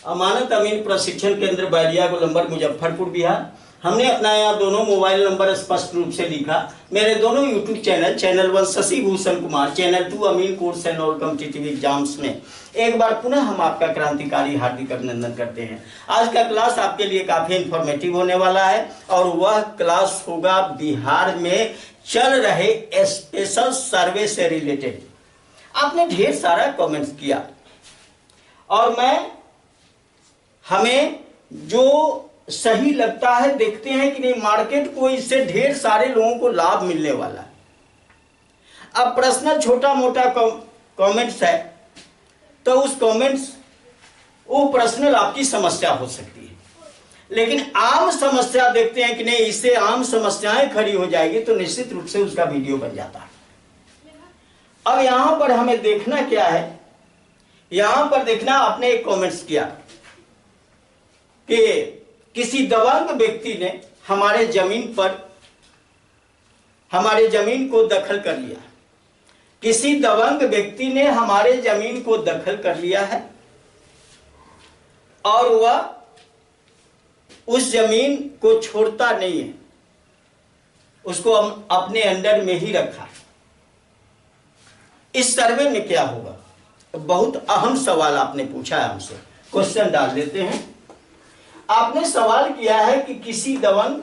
अमानत अमीन प्रशिक्षण केंद्र बैरिया गोलंबर मुजफ्फरपुर बिहार। हमने अपना यहाँ दोनों मोबाइल नंबर स्पष्ट रूप से लिखा। मेरे दोनों YouTube channel 1 Shashi Bhushan Kumar, channel 2 Amin course and all competitive exams में एक बार पुनः हम आपका क्रांतिकारी हार्दिक अभिनंदन करते हैं। आज का क्लास आपके लिए काफी इंफॉर्मेटिव होने वाला है और वह क्लास होगा बिहार में चल रहे स्पेशल सर्वे से रिलेटेड। आपने ढेर सारा कमेंट्स किया और हमें जो सही लगता है देखते हैं कि नहीं मार्केट को इससे ढेर सारे लोगों को लाभ मिलने वाला है। अब प्रश्न छोटा मोटा कमेंट्स है तो उस कमेंट्स वो पर्सनल आपकी समस्या हो सकती है, लेकिन आम समस्या देखते हैं कि नहीं इससे आम समस्याएं खड़ी हो जाएगी तो निश्चित रूप से उसका वीडियो बन जाता है। अब यहां पर हमें देखना क्या है, यहां पर देखना आपने एक कमेंट्स किया कि किसी दबंग व्यक्ति ने हमारे जमीन को दखल कर लिया। किसी दबंग व्यक्ति ने हमारे जमीन को दखल कर लिया है और वह उस जमीन को छोड़ता नहीं है, उसको हम अपने अंडर में ही रखा है। इस सर्वे में क्या होगा? बहुत अहम सवाल आपने पूछा है हमसे। क्वेश्चन डाल देते हैं। आपने सवाल किया है कि किसी दबंग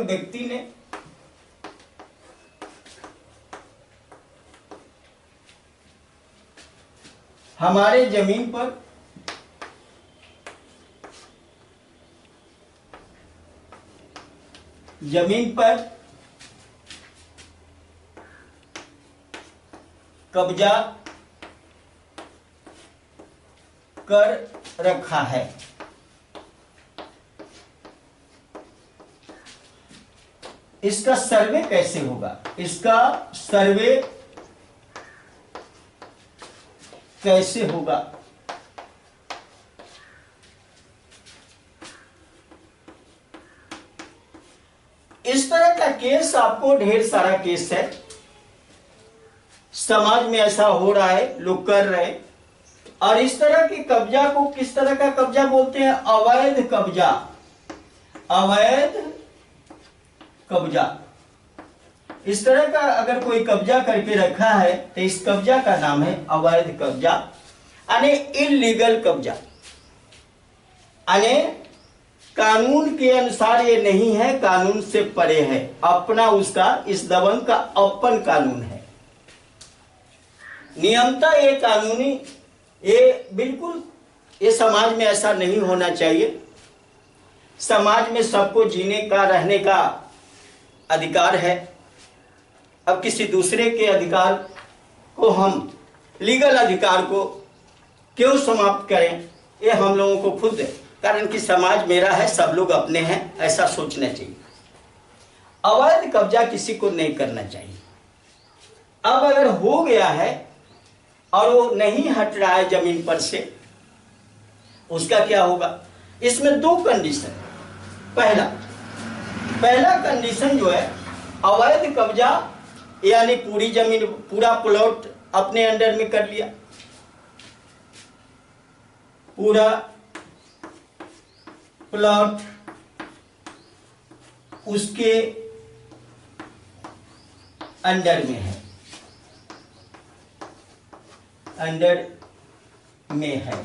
व्यक्ति ने हमारे जमीन पर कब्जा कर रखा है। इसका सर्वे कैसे होगा? इसका सर्वे कैसे होगा? इस तरह का केस आपको ढेर सारा केस है, समाज में ऐसा हो रहा है, लोग कर रहे हैं। और इस तरह के कब्जा को किस तरह का कब्जा बोलते हैं? अवैध कब्जा। अवैध कब्जा, इस तरह का अगर कोई कब्जा करके रखा है तो इस कब्जा का नाम है अवैध कब्जा, यानी इल्लीगल कब्जा। यानी कानून के अनुसार ये नहीं है, कानून से परे है, अपना उसका इस दबंग का अपन कानून है। नियमता ये कानूनी, ये बिल्कुल ये समाज में ऐसा नहीं होना चाहिए। समाज में सबको जीने का रहने का अधिकार है। अब किसी दूसरे के अधिकार को हम लीगल अधिकार को क्यों समाप्त करें? ये हम लोगों को खुद है, कारण कि समाज मेरा है, सब लोग अपने हैं, ऐसा सोचना चाहिए। अवैध कब्जा किसी को नहीं करना चाहिए। अब अगर हो गया है और वो नहीं हट रहा है जमीन पर से, उसका क्या होगा? इसमें दो कंडीशन। पहला कंडीशन जो है अवैध कब्जा, यानी पूरी जमीन, पूरा प्लॉट अपने अंडर में कर लिया, पूरा प्लॉट उसके अंडर में है, अंडर में है।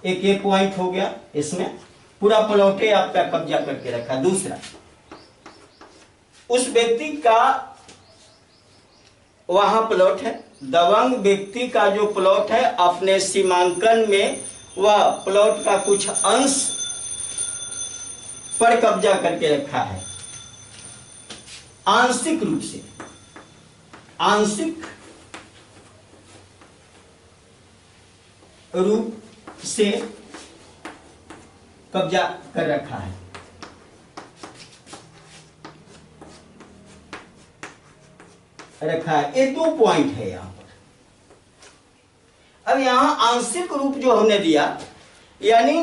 एक ये पॉइंट हो गया, इसमें पूरा प्लॉट आपका कब्जा करके रखा। दूसरा, उस व्यक्ति का वहां प्लॉट है, दबंग व्यक्ति का जो प्लॉट है अपने सीमांकन में वह प्लॉट का कुछ अंश पर कब्जा करके रखा है। आंशिक रूप से, आंशिक रूप से कब्जा कर रखा है। ये दो पॉइंट है यहां पर। अब यहां आंशिक रूप जो हमने दिया, यानी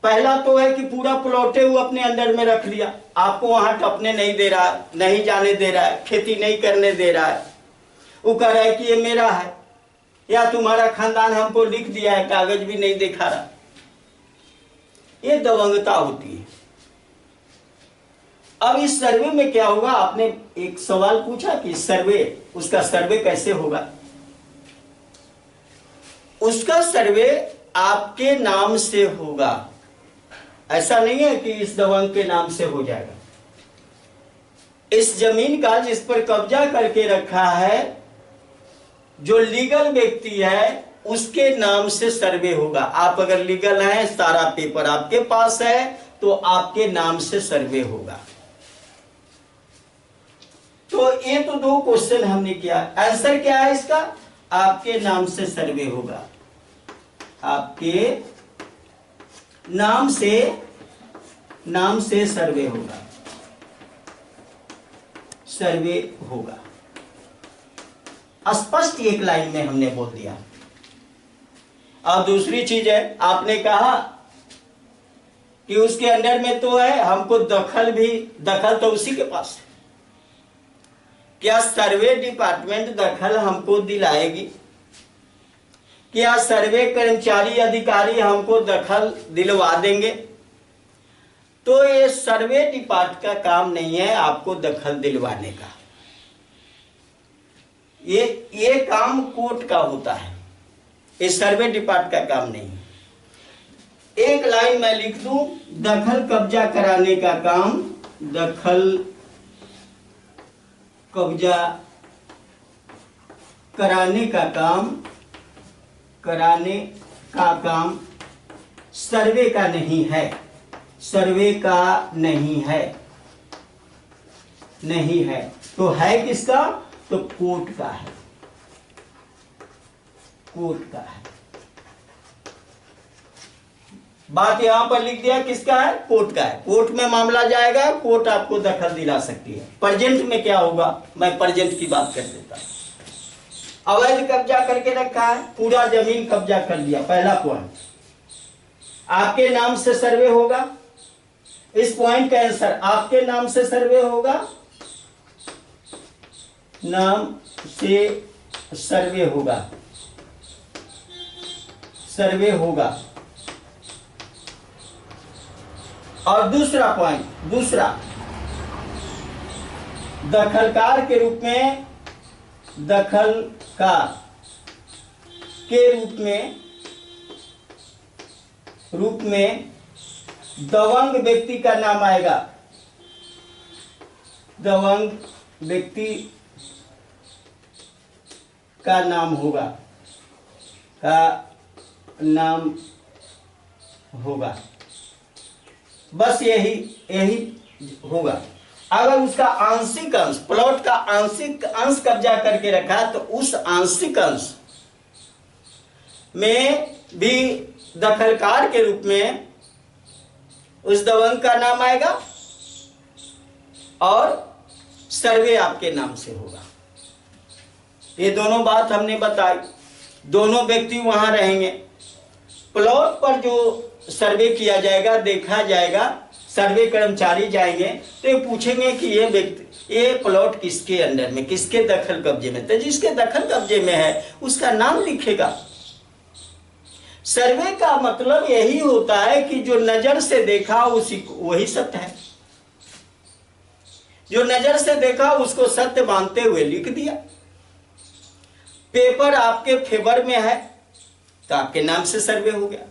पहला तो है कि पूरा प्लॉटे वो अपने अंडर में रख लिया, आपको वहां टपने नहीं दे रहा है, नहीं जाने दे रहा है, खेती नहीं करने दे रहा है। वो कह रहा है कि ये मेरा है, या तुम्हारा खानदान हमको लिख दिया है, कागज भी नहीं दिखा रहा। ये दबंगता होती है। अब इस सर्वे में क्या होगा, आपने एक सवाल पूछा कि सर्वे, उसका सर्वे कैसे होगा। उसका सर्वे आपके नाम से होगा, ऐसा नहीं है कि इस दबंग के नाम से हो जाएगा। इस जमीन का जिस पर कब्जा करके रखा है, जो लीगल व्यक्ति है, उसके नाम से सर्वे होगा। आप अगर लीगल हैं, सारा पेपर आपके पास है, तो आपके नाम से सर्वे होगा। तो ये तो दो क्वेश्चन हमने किया। आंसर क्या है इसका, आपके नाम से सर्वे होगा, आपके नाम से सर्वे होगा, सर्वे होगा। स्पष्ट एक लाइन में हमने बोल दिया। अब दूसरी चीज है, आपने कहा कि उसके अंडर में तो है, हमको दखल तो उसी के पास है। क्या सर्वे डिपार्टमेंट दखल हमको दिलाएगी? क्या सर्वे कर्मचारी अधिकारी हमको दखल दिलवा देंगे? तो ये सर्वे डिपार्टमेंट का काम नहीं है आपको दखल दिलवाने का, ये काम कोर्ट का होता है, ये सर्वे डिपार्टमेंट का काम नहीं है। एक लाइन मैं लिख दूं, दखल कब्जा कराने का काम, दखल कब्जा कराने का काम सर्वे का नहीं है, सर्वे का नहीं है। तो है किसका? तो कोर्ट का है, कोर्ट का है। बात यहां पर लिख दिया, किसका है? कोर्ट का है। कोर्ट में मामला जाएगा, कोर्ट आपको दखल दिला सकती है। प्रेजेंट में क्या होगा, मैं प्रेजेंट की बात कर देता हूं। अवैध कब्जा करके रखा है, पूरा जमीन कब्जा कर लिया, पहला पॉइंट। आपके नाम से सर्वे होगा, इस पॉइंट का आंसर आपके नाम से सर्वे होगा, नाम से सर्वे होगा, सर्वे होगा। और दूसरा पॉइंट, दूसरा, दखलकार के रूप में, दखलकार के रूप में दबंग व्यक्ति का नाम आएगा, दबंग व्यक्ति का नाम होगा, बस यही होगा। अगर उसका आंशिक अंश, प्लॉट का आंशिक अंश कब्जा करके रखा, तो उस आंशिक अंश में भी दखलकार के रूप में उस दबंग का नाम आएगा और सर्वे आपके नाम से होगा। ये दोनों बात हमने बताई, दोनों व्यक्ति वहां रहेंगे। प्लॉट पर जो सर्वे किया जाएगा, देखा जाएगा, सर्वे कर्मचारी जाएंगे तो ये पूछेंगे कि ये व्यक्ति, ये प्लॉट किसके अंडर में, किसके दखल कब्जे में, तो जिसके दखल कब्जे में है उसका नाम लिखेगा। सर्वे का मतलब यही होता है कि जो नजर से देखा उसी वही सत्य है, जो नजर से देखा उसको सत्य मानते हुए लिख दिया। पेपर आपके फेवर में है तो आपके नाम से सर्वे हो गया।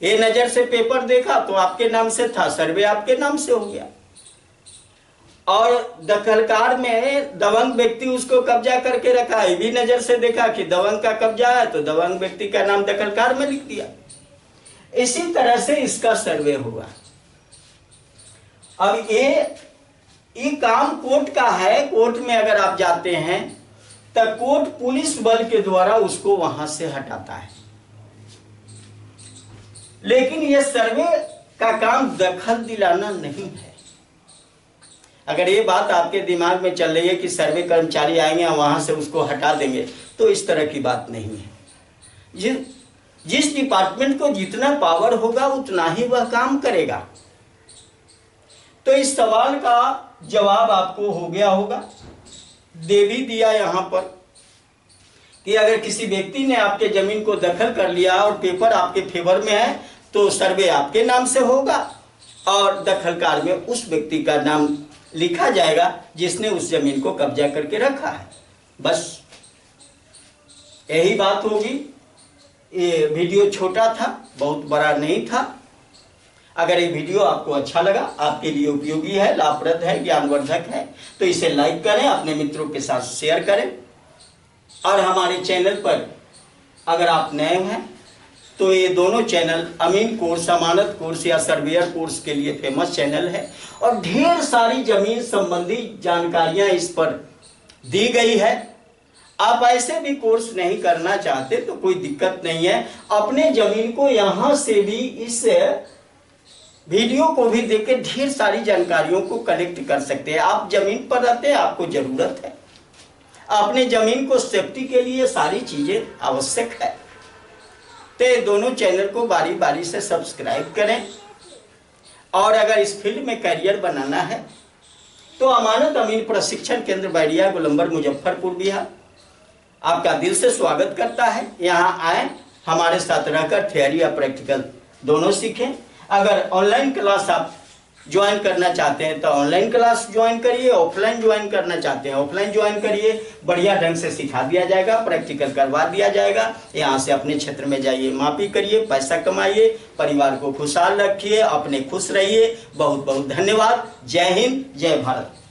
ये नजर से पेपर देखा तो आपके नाम से था, सर्वे आपके नाम से हो गया। और दखलकार में दबंग व्यक्ति उसको कब्जा करके रखा है, भी नजर से देखा कि दबंग का कब्जा है तो दबंग व्यक्ति का नाम दखलकार में लिख दिया। इसी तरह से इसका सर्वे होगा। अब ये काम कोर्ट का है। कोर्ट में अगर आप जाते हैं तो कोर्ट पुलिस बल के द्वारा उसको वहां से हटाता है, लेकिन यह सर्वे का काम दखल दिलाना नहीं है। अगर ये बात आपके दिमाग में चल रही है कि सर्वे कर्मचारी आएंगे और वहां से उसको हटा देंगे, तो इस तरह की बात नहीं है। जिस डिपार्टमेंट को जितना पावर होगा उतना ही वह काम करेगा। तो इस सवाल का जवाब आपको हो गया होगा, दे भी दिया यहाँ पर कि अगर किसी व्यक्ति ने आपके जमीन को दखल कर लिया और पेपर आपके फेवर में है तो सर्वे आपके नाम से होगा और दखलकार में उस व्यक्ति का नाम लिखा जाएगा जिसने उस जमीन को कब्जा करके रखा है। बस यही बात होगी। ये वीडियो छोटा था, बहुत बड़ा नहीं था। अगर ये वीडियो आपको अच्छा लगा, आपके लिए उपयोगी है, लाभप्रद है, ज्ञानवर्धक है, तो इसे लाइक करें, अपने मित्रों के साथ शेयर करें। और हमारे चैनल पर अगर आप नए हैं तो ये दोनों चैनल अमीन कोर्स, अमानत कोर्स या सर्वेयर कोर्स के लिए फेमस चैनल है और ढेर सारी जमीन संबंधी जानकारियां इस पर दी गई है। आप ऐसे भी कोर्स नहीं करना चाहते तो कोई दिक्कत नहीं है, अपने जमीन को यहां से भी इस वीडियो को भी देख के ढेर सारी जानकारियों को कलेक्ट कर सकते हैं। आप जमीन पर रहते हैं, आपको जरूरत है, अपने जमीन को सेफ्टी के लिए सारी चीजें आवश्यक है। तो दोनों चैनल को बारी बारी से सब्सक्राइब करें और अगर इस फील्ड में करियर बनाना है तो अमानत अमीन प्रशिक्षण केंद्र बैरिया गोलंबर मुजफ्फरपुर बिहार आपका दिल से स्वागत करता है। यहाँ आए, हमारे साथ रहकर थियरी या प्रैक्टिकल दोनों सीखें। अगर ऑनलाइन क्लास आप ज्वाइन करना चाहते हैं तो ऑनलाइन क्लास ज्वाइन करिए, ऑफलाइन ज्वाइन करना चाहते हैं ऑफलाइन ज्वाइन करिए। बढ़िया ढंग से सिखा दिया जाएगा, प्रैक्टिकल करवा दिया जाएगा। यहाँ से अपने क्षेत्र में जाइए, मापी करिए, पैसा कमाइए, परिवार को खुशहाल रखिए, अपने खुश रहिए। बहुत बहुत धन्यवाद। जय हिंद, जय भारत।